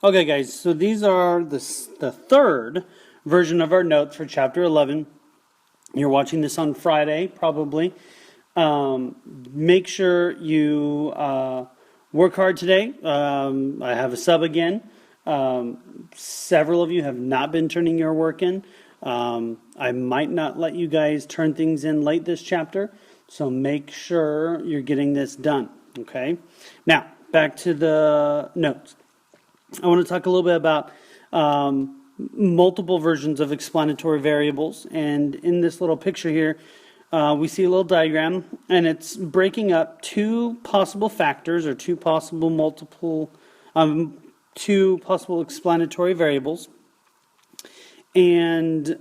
Okay, guys, so these are the third version of our notes for Chapter 11. You're watching this on Friday, probably. Make sure you work hard today. I have a sub again. Several of you have not been turning your work in. I might not let you guys turn things in late this chapter, so make sure you're getting this done, okay? Now, back to the notes. I want to talk a little bit about multiple versions of explanatory variables. And in this little picture here, we see a little diagram, and it's breaking up two possible factors or two possible explanatory variables. And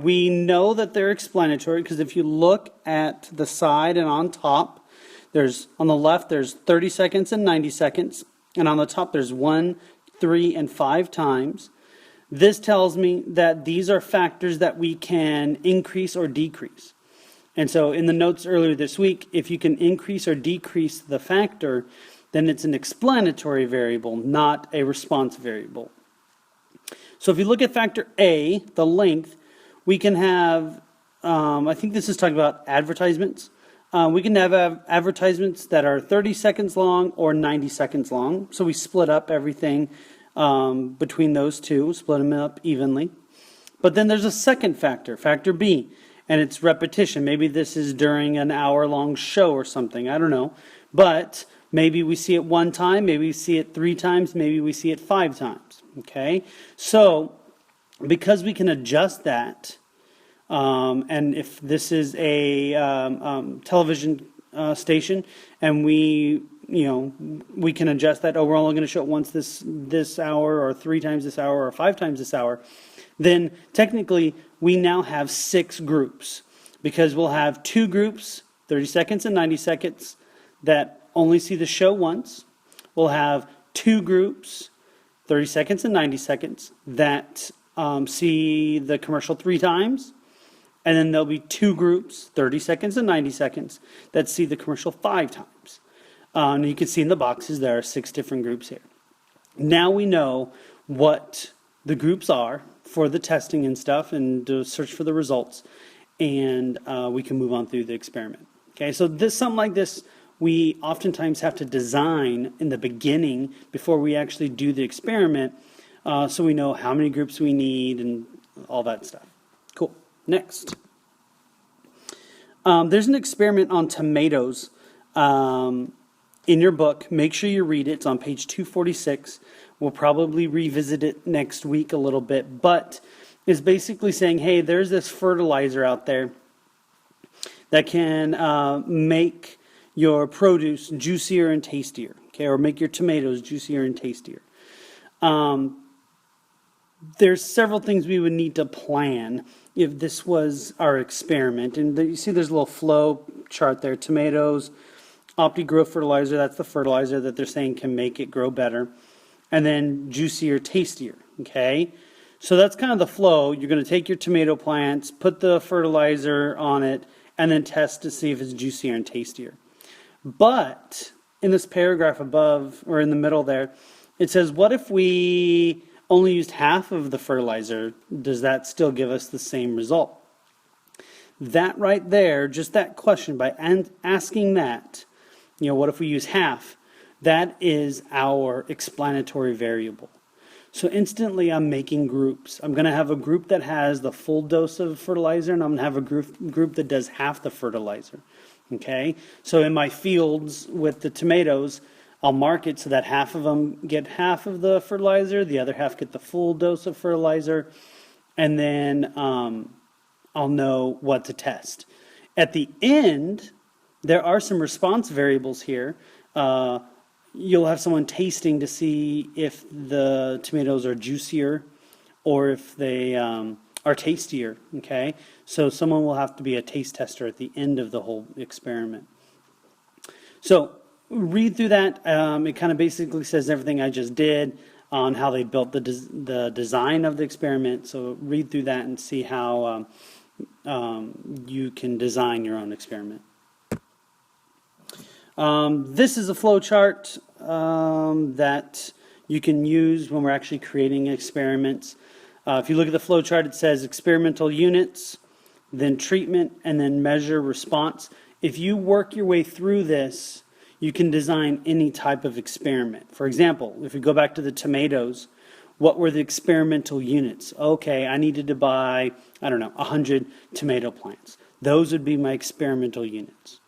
we know that they're explanatory because if you look at the side and on top, on the left there's 30 seconds and 90 seconds. And on the top there's 1, 3, and 5 times. This tells me that these are factors that we can increase or decrease. And so in the notes earlier this week, if you can increase or decrease the factor, then it's an explanatory variable, not a response variable. So if you look at factor A, the length, we can have, I think this is talking about advertisements. We can have advertisements that are 30 seconds long or 90 seconds long. So we split up everything between those two, split them up evenly. But then there's a second factor, factor B, and it's repetition. Maybe this is during an hour-long show or something, I don't know. But maybe we see it one time, maybe we see it 3 times, maybe we see it 5 times, okay? So because we can adjust that, and if this is a television station, and we can adjust that. Oh, we're only going to show it once this hour, or 3 times this hour, or 5 times this hour. Then technically, we now have 6 groups because we'll have 2 groups, 30 seconds and 90 seconds, that only see the show once. We'll have 2 groups, 30 seconds and 90 seconds, that see the commercial 3 times. And then there'll be 2 groups, 30 seconds and 90 seconds, that see the commercial 5 times. And you can see in the boxes there are 6 different groups here. Now we know what the groups are for the testing and stuff, and to search for the results, and we can move on through the experiment. Okay, so something like this, we oftentimes have to design in the beginning before we actually do the experiment, so we know how many groups we need and all that stuff. Cool. Next. There's an experiment on tomatoes in your book. Make sure you read it. It's on page 246. We'll probably revisit it next week a little bit, but it's basically saying, hey, there's this fertilizer out there that can make your produce juicier and tastier, okay, or make your tomatoes juicier and tastier. There's several things we would need to plan if this was our experiment. And you see there's a little flow chart there. Tomatoes, OptiGrow fertilizer, that's the fertilizer that they're saying can make it grow better. And then juicier, tastier, okay? So that's kind of the flow. You're going to take your tomato plants, put the fertilizer on it, and then test to see if it's juicier and tastier. But in this paragraph above, or in the middle there, it says, what if we only used half of the fertilizer? Does that still give us the same result? That right there, just that question, by asking that, what if we use half? That is our explanatory variable. So instantly I'm making groups. I'm going to have a group that has the full dose of fertilizer, and I'm going to have a group that does half the fertilizer. Okay? So in my fields with the tomatoes, I'll mark it so that half of them get half of the fertilizer, the other half get the full dose of fertilizer, and then I'll know what to test. At the end, there are some response variables here. You'll have someone tasting to see if the tomatoes are juicier or if they are tastier, okay? So someone will have to be a taste tester at the end of the whole experiment. So read through that. It kind of basically says everything I just did on how they built the design of the experiment. So read through that and see how you can design your own experiment. This is a flow chart that you can use when we're actually creating experiments. If you look at the flow chart, it says experimental units, then treatment, and then measure response. If you work your way through this, you can design any type of experiment. For example, if we go back to the tomatoes, what were the experimental units? Okay, I needed to buy, 100 tomato plants. Those would be my experimental units.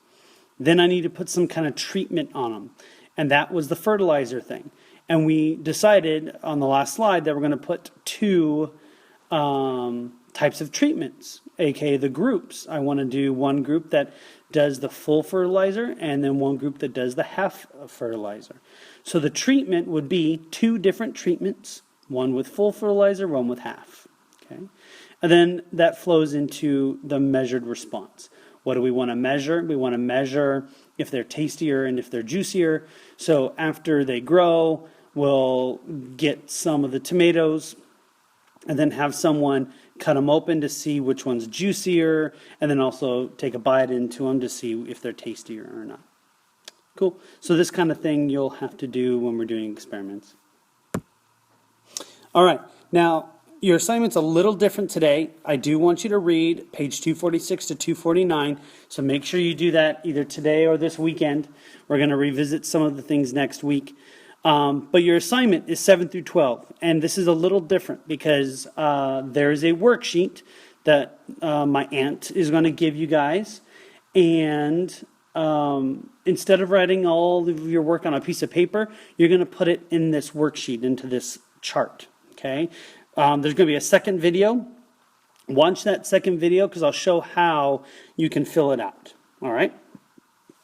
Then I need to put some kind of treatment on them. And that was the fertilizer thing. And we decided on the last slide that we're going to put two types of treatments, aka the groups. I want to do one group that does the full fertilizer and then one group that does the half fertilizer. So the treatment would be two different treatments, one with full fertilizer, one with half. Okay? And then that flows into the measured response. What do we want to measure? We want to measure if they're tastier and if they're juicier. So after they grow, we'll get some of the tomatoes and then have someone cut them open to see which one's juicier, and then also take a bite into them to see if they're tastier or not. Cool. So this kind of thing you'll have to do when we're doing experiments. All right. Now, your assignment's a little different today. I do want you to read page 246 to 249, so make sure you do that either today or this weekend. We're going to revisit some of the things next week. But your assignment is 7 through 12, and this is a little different because there is a worksheet that my aunt is going to give you guys, and instead of writing all of your work on a piece of paper, you're going to put it in this worksheet, into this chart, okay? There's going to be a second video. Watch that second video because I'll show how you can fill it out, all right?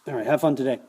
All right, have fun today.